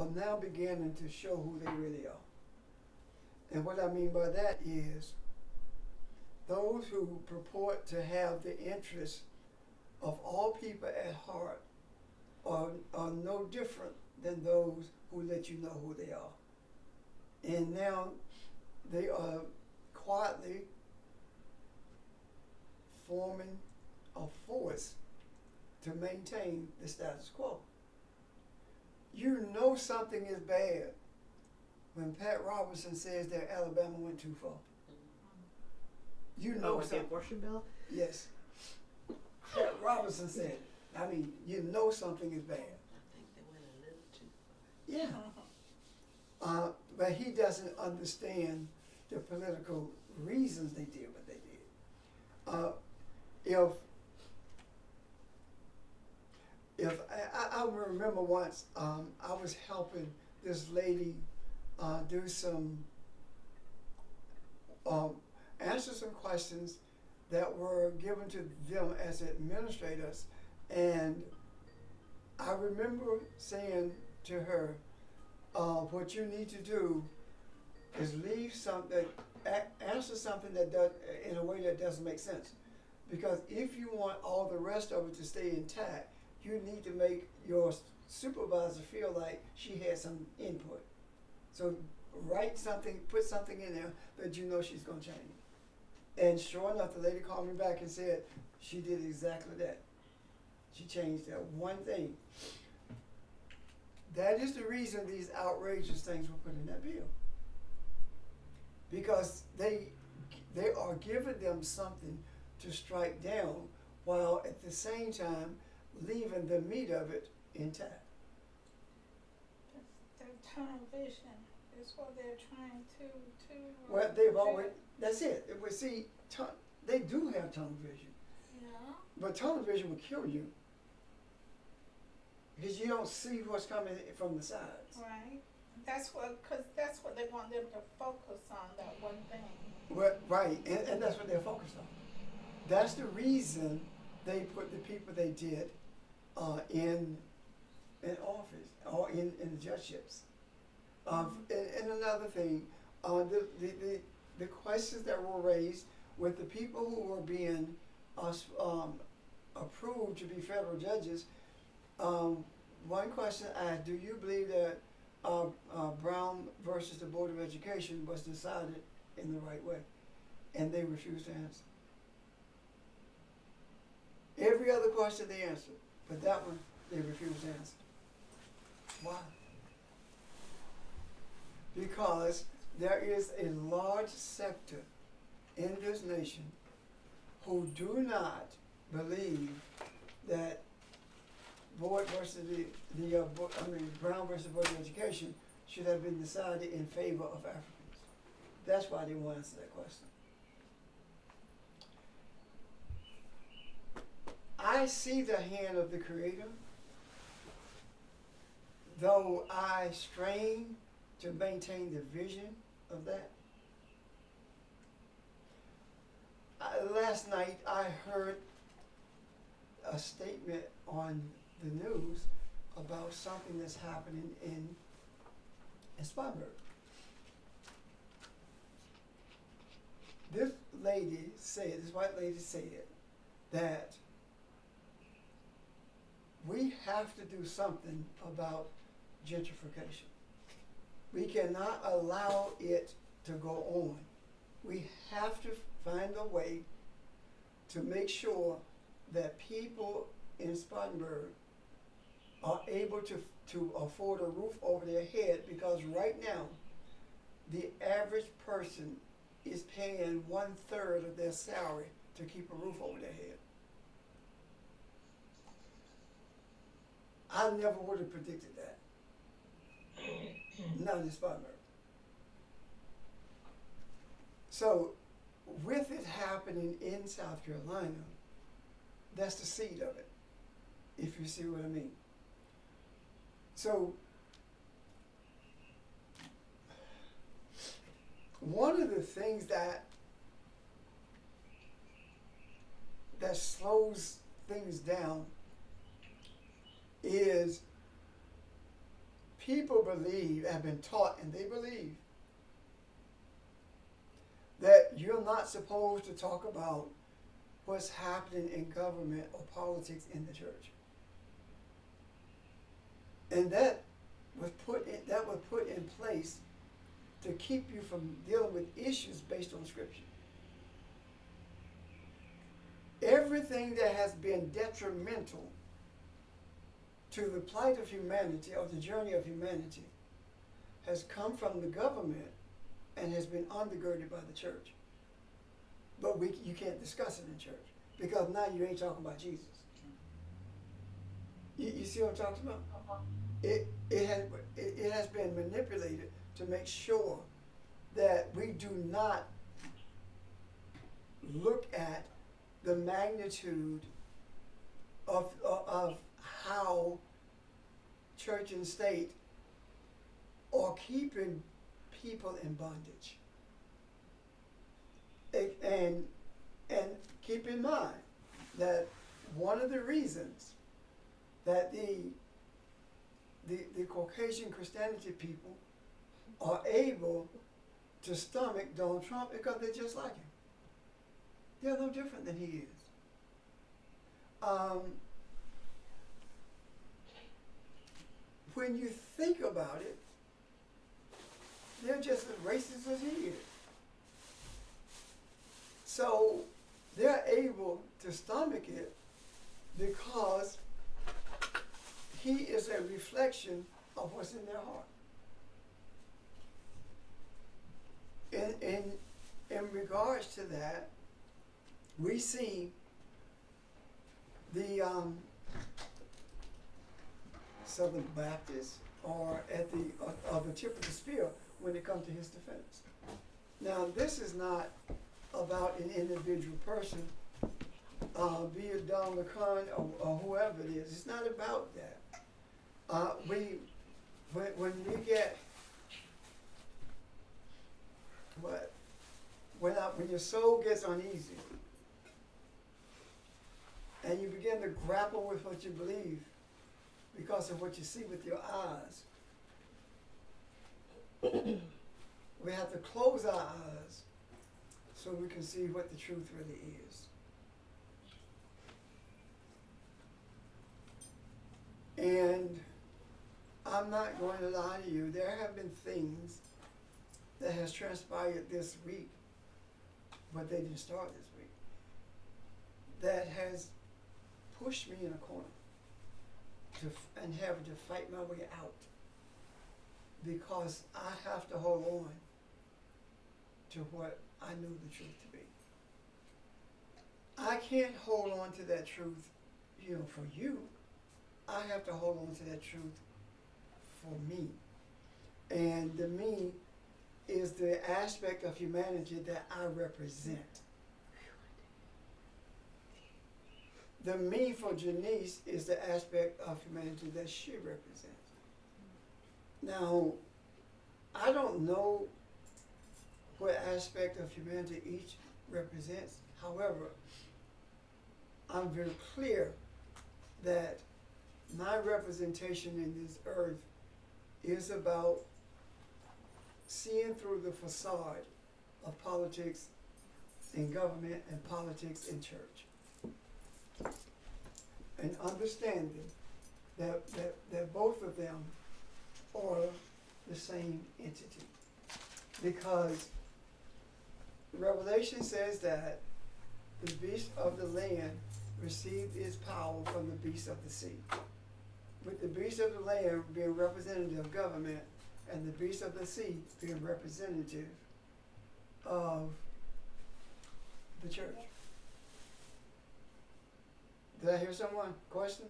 are now beginning to show who they really are. And what I mean by that is those who purport to have the interests of all people at heart are no different than those who let you know who they are. And now they are quietly forming a force to maintain the status quo. You know something is bad when Pat Robertson says that Alabama went too far. You know with the something. abortion bill? Yes. Pat Robertson said it. I mean, you know something is bad. I think they went a little too far. Yeah. But he doesn't understand the political reasons they did what they did. If I remember once I was helping this lady do some answer some questions that were given to them as administrators, and I remember saying to her, what you need to do is leave something, answer something that does in a way that doesn't make sense. Because if you want all the rest of it to stay intact, you need to make your supervisor feel like she had some input. So write something, put something in there that you know she's going to change. And sure enough, the lady called me back and said she did exactly that. She changed that one thing. That is the reason these outrageous things were put in that bill. Because they are giving them something to strike down while at the same time leaving the meat of it intact. Their tunnel vision is what they're trying to Well, they've always, that's it. But see, they do have tunnel vision. Yeah. But tunnel vision will kill you. Because you don't see what's coming from the sides. Right. That's what they want them to focus on, that one thing. Well, right, and that's what they're focused on. That's the reason they put the people they did in office or in the judgeships. And another thing, the questions that were raised with the people who were being approved to be federal judges. One question asked, do you believe that Brown versus the Board of Education was decided in the right way? And they refused to answer. Every other question they answered, but that one they refused to answer. Why? Because there is a large sector in this nation who do not believe that Board versus Brown versus Board of Education should have been decided in favor of Africans. That's why they won't answer that question. I see the hand of the Creator, though I strain to maintain the vision of that. Last night I heard a statement on the news about something that's happening in Spartanburg. This white lady said that we have to do something about gentrification. We cannot allow it to go on. We have to find a way to make sure that people in Spartanburg are able to afford a roof over their head, because right now the average person is paying 1/3 of their salary to keep a roof over their head. I never would have predicted that. Not in Spartanburg. So with it happening in South Carolina, that's the seed of it, if you see what I mean. So one of the things that slows things down is people believe, have been taught, and they believe that you're not supposed to talk about what's happening in government or politics in the church. And that was put in place to keep you from dealing with issues based on Scripture. Everything that has been detrimental to the plight of humanity or the journey of humanity has come from the government and has been undergirded by the church. But you can't discuss it in church because now you ain't talking about Jesus. You see what I'm talking about? It has been manipulated to make sure that we do not look at the magnitude of how church and state are keeping people in bondage. And keep in mind that one of the reasons that the Caucasian Christianity people are able to stomach Donald Trump is because they're just like him. They're no different than he is. When you think about it, they're just as racist as he is. So they're able to stomach it because he is a reflection of what's in their heart. In regards to that, we see the Southern Baptists are at the tip of the spear when it comes to his defense. Now, this is not about an individual person, be it Donald McCon or whoever it is. It's not about that. When we get when your soul gets uneasy and you begin to grapple with what you believe because of what you see with your eyes, we have to close our eyes so we can see what the truth really is. And I'm not going to lie to you, there have been things that has transpired this week, but they didn't start this week, that has pushed me in a corner and having to fight my way out because I have to hold on to what I knew the truth to be. I can't hold on to that truth, for you. I have to hold on to that truth for me. And the me is the aspect of humanity that I represent. The me for Janice is the aspect of humanity that she represents. Now, I don't know what aspect of humanity each represents. However, I'm very clear that my representation in this earth is about seeing through the facade of politics in government and politics in church. And understanding that both of them are the same entity. Because Revelation says that the beast of the land received its power from the beast of the sea. With the beast of the land being representative of government and the beast of the sea being representative of the church. Did I hear someone? Question?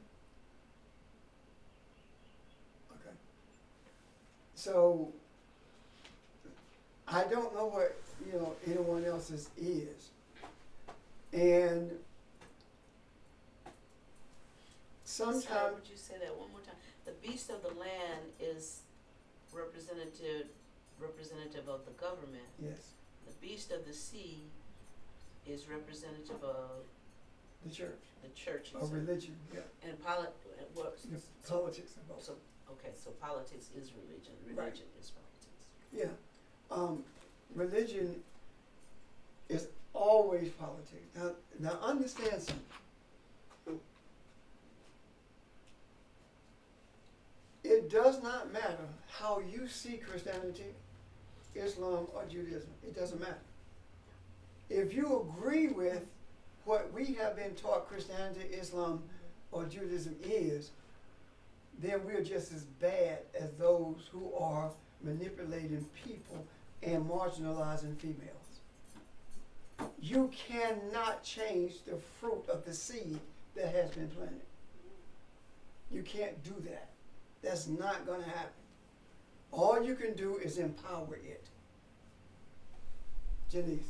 Okay. So, I don't know what, anyone else's is. And sometimes... Sorry, would you say that one more time? The beast of the land is representative of the government. Yes. The beast of the sea is representative of The church. the church. Of religion, yeah. And politics. Politics and both. So Okay, so politics is religion, Right. religion is politics. Yeah. Religion is always politics. Now understand something. It does not matter how you see Christianity, Islam, or Judaism. It doesn't matter. If you agree with what we have been taught Christianity, Islam, or Judaism is, then we're just as bad as those who are manipulating people and marginalizing females. You cannot change the fruit of the seed that has been planted. You can't do that. That's not going to happen. All you can do is empower it. Janice.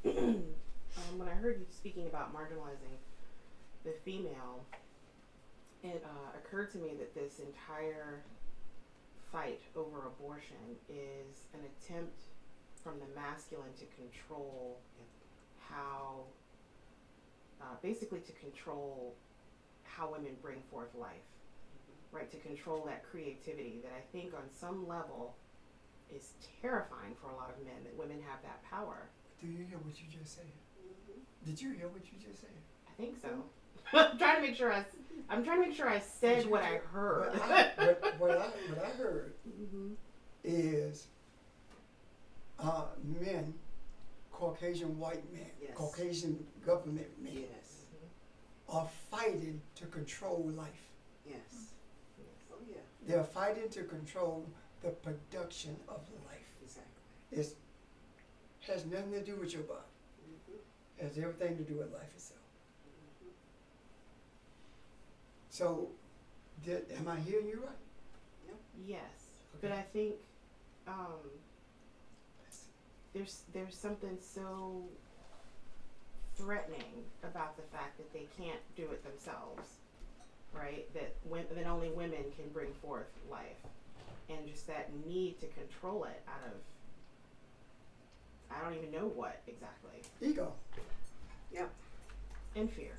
When I heard you speaking about marginalizing the female, it occurred to me that this entire fight over abortion is an attempt from the masculine to control how, basically to control how women bring forth life, right? To control that creativity that I think on some level is terrifying for a lot of men, that women have that power. Do you hear what you just said? Did you hear what you just said? I think so. I'm trying to make sure I said what I heard. What I heard is men, Caucasian white men, Yes. Caucasian government men, Yes, are fighting to control life. yes. Oh, yeah, They're fighting to control the production of life. exactly. It has nothing to do with your body. It has everything to do with life itself. So, am I hearing you right? Yes, Okay. but I think there's something so threatening about the fact that they can't do it themselves, right? That only women can bring forth life, and just that need to control it out of I don't even know what exactly, Ego. and fear.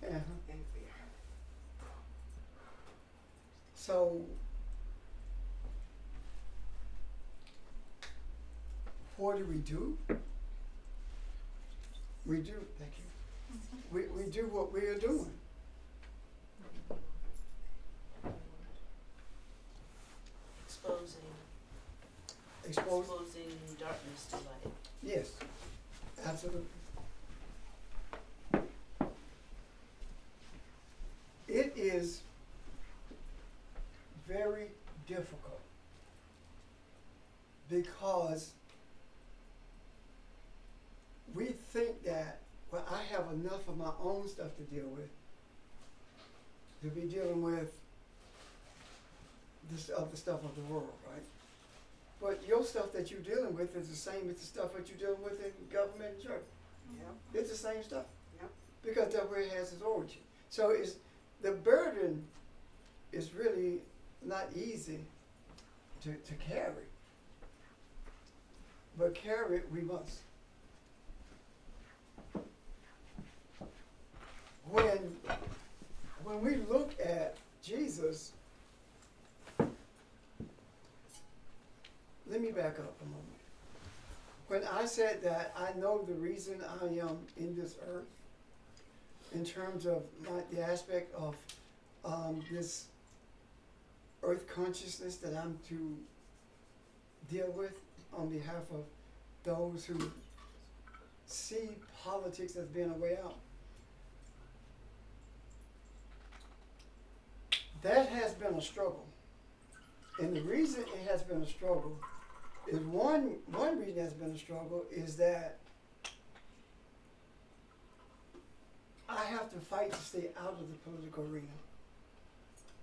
Uh-huh. And fear. So, what do? We do, thank you. We do what we are doing. Exposing darkness to light. Yes, absolutely. It is very difficult because we think that, well, I have enough of my own stuff to deal with, to be dealing with this other stuff of the world, right? But your stuff that you're dealing with is the same as the stuff that you're dealing with in government and church. It's the same stuff. Because that's where it has its origin. So the burden is really not easy to carry. But carry it we must. When we look at Jesus, let me back up a moment. When I said that I know the reason I am in this earth, in terms of the aspect of this earth consciousness that I'm to deal with on behalf of those who see politics as being a way out, that has been a struggle. And the reason it has been a struggle is one reason it has been a struggle is that I have to fight to stay out of the political arena,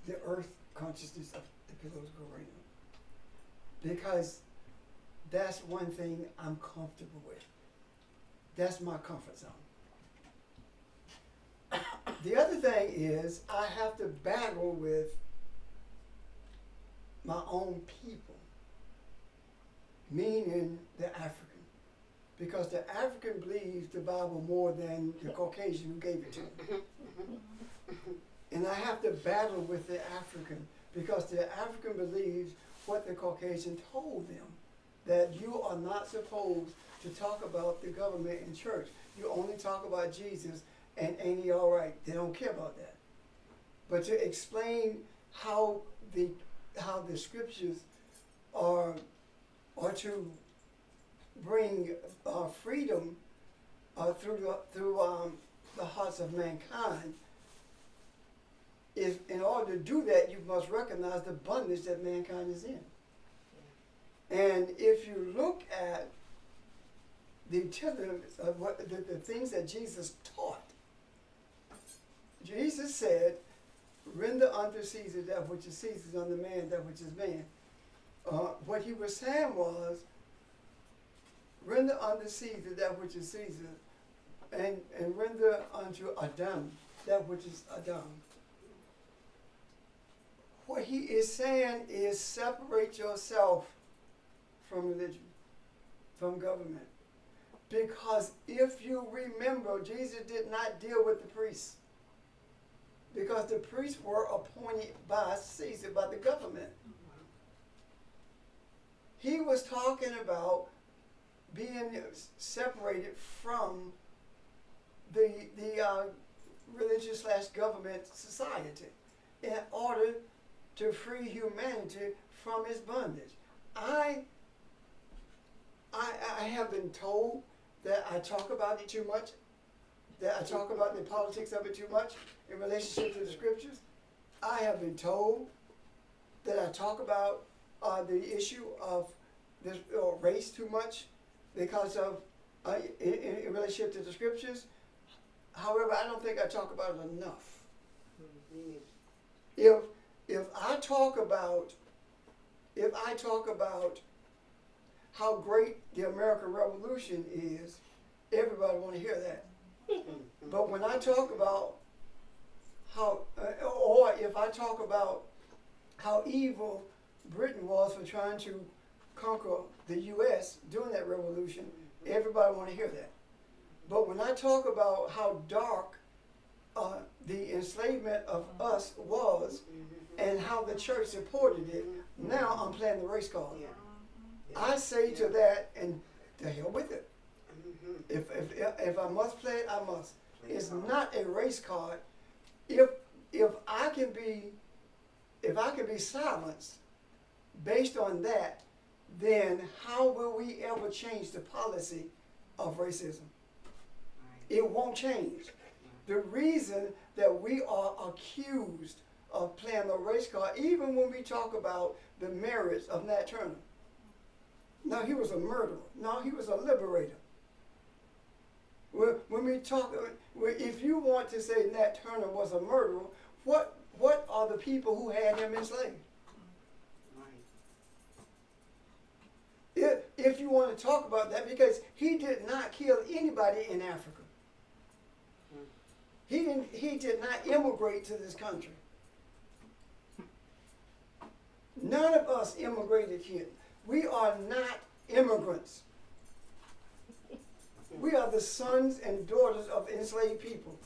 the earth consciousness of the political arena. Because that's one thing I'm comfortable with. That's my comfort zone. The other thing is I have to battle with my own people, meaning the African. Because the African believes the Bible more than the Caucasian who gave it to him. And I have to battle with the African because the African believes what the Caucasian told them, that you are not supposed to talk about the government in church. You only talk about Jesus, and ain't he all right? They don't care about that. But to explain how the scriptures are to bring freedom through the hearts of mankind, is in order to do that, you must recognize the bondage that mankind is in. And if you look at the tenets of what the things that Jesus taught, Jesus said, "Render unto Caesar that which is Caesar's, unto man that which is man." What he was saying was, render unto Caesar that which is Caesar, and render unto Adam that which is Adam. What he is saying is separate yourself from religion, from government. Because if you remember, Jesus did not deal with the priests. Because the priests were appointed by Caesar, by the government. He was talking about being separated from the religious / government society in order to free humanity from its bondage. I have been told that I talk about it too much, that I talk about the politics of it too much in relationship to the scriptures. I have been told that I talk about the issue of this race too much because of in relationship to the scriptures. However, I don't think I talk about it enough. If I talk about how great the American Revolution is, everybody want to hear that. But when I talk about how, or if I talk about how evil Britain was for trying to conquer the U.S. during that revolution, everybody want to hear that. But when I talk about how dark the enslavement of us was and how the church supported it, now I'm playing the race card. I say to that, and to hell with it. If I must play it, I must. It's not a race card. If I can be silenced based on that, then how will we ever change the policy of racism? It won't change. The reason that we are accused of playing the race card, even when we talk about the merits of Nat Turner. No, he was a murderer. No, he was a liberator. When we talk, if you want to say Nat Turner was a murderer, what are the people who had him enslaved? If you want to talk about that, because he did not kill anybody in Africa. He did not immigrate to this country. None of us immigrated here. We are not immigrants. We are the sons and daughters of enslaved people.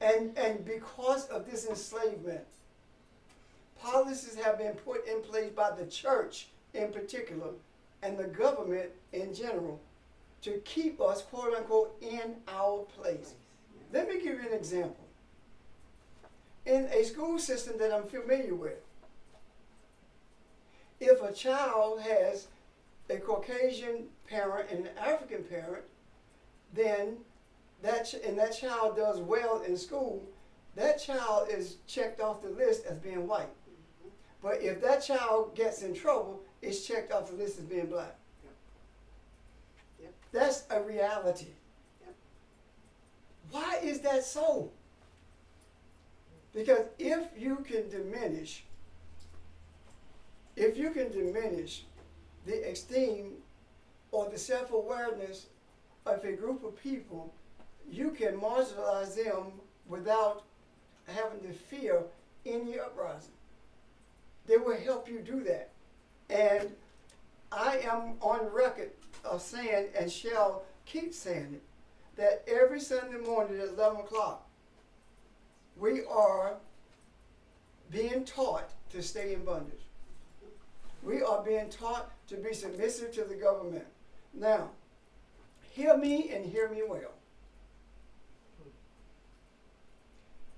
And because of this enslavement, policies have been put in place by the church in particular and the government in general to keep us, quote unquote, in our place. Let me give you an example. In a school system that I'm familiar with, if a child has a Caucasian parent and an African parent, then that child does well in school, that child is checked off the list as being white. But if that child gets in trouble, it's checked off the list as being black. That's a reality. Why is that so? Because if you can diminish the esteem or the self-awareness of a group of people, you can marginalize them without having to fear any uprising. They will help you do that. And I am on record of saying, and shall keep saying it, that every Sunday morning at 11 o'clock, we are being taught to stay in bondage. We are being taught to be submissive to the government. Now, hear me and hear me well.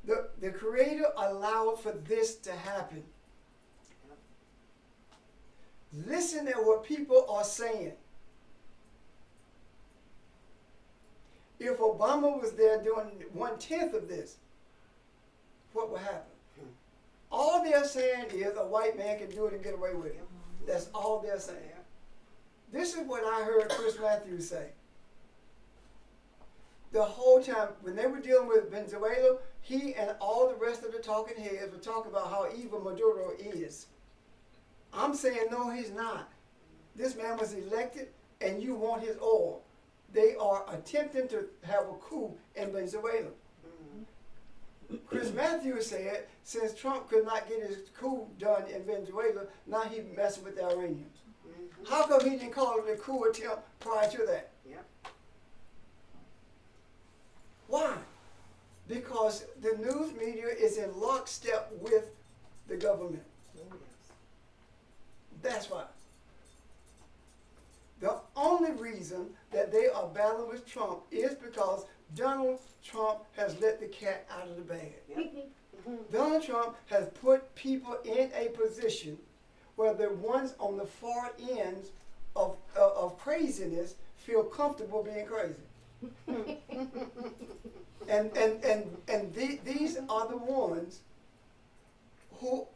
The Creator allowed for this to happen. Listen at what people are saying. If Obama was there doing 1/10 of this, what would happen? All they're saying is a white man can do it and get away with it. That's all they're saying. This is what I heard Chris Matthews say. The whole time, when they were dealing with Venezuela, he and all the rest of the talking heads were talking about how evil Maduro is. I'm saying, no, he's not. This man was elected, and you want his oil. They are attempting to have a coup in Venezuela. Chris Matthews said, since Trump could not get his coup done in Venezuela, now he's messing with the Iranians. How come he didn't call it a coup attempt prior to that? Yep. Why? Because the news media is in lockstep with the government. Oh, yes. That's why. The only reason that they are battling with Trump is because Donald Trump has let the cat out of the bag. Yep. Donald Trump has put people in a position where the ones on the far ends of craziness feel comfortable being crazy. And these are the ones who